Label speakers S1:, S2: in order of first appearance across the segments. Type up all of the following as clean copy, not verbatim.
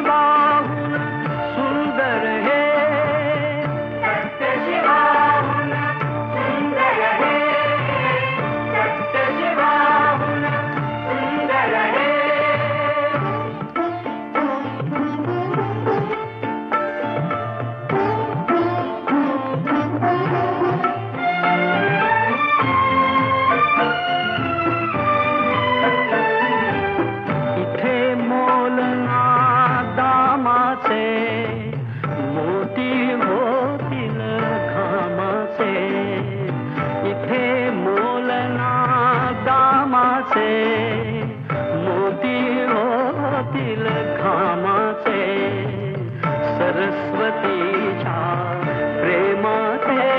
S1: शिवाहुन सुंदर हे, सत्य शिवाहुन सुंदर हे, सत्य शिवाहुन सुंदर हे। इथे मोलना दामाचे, मोती होतील घामाचे। इथे मोलना दामाचे, मोती होतील घामाचे। सरस्वतीच्या प्रेमाचे,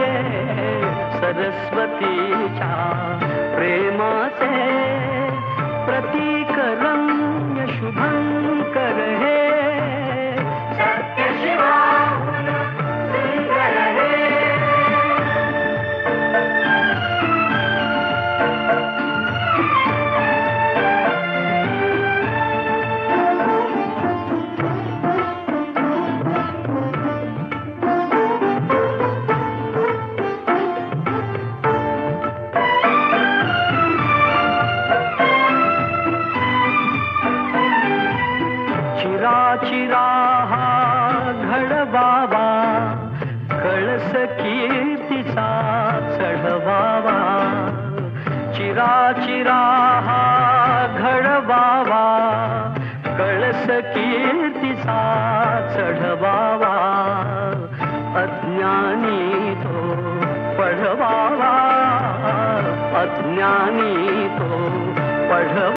S1: सरस्वतीच्या प्रेमाचे प्रतीक रम्य शुभंकर हे, सत्य शिवाहुन सुंदर हे। चिरा हा घडवावा, कळस कीर्तीचा चढवावा। चिरा हा घडवावा, कळस कीर्तीचा चढवावा। अज्ञानी तो पढवावा, अज्ञानी तो पढवावा।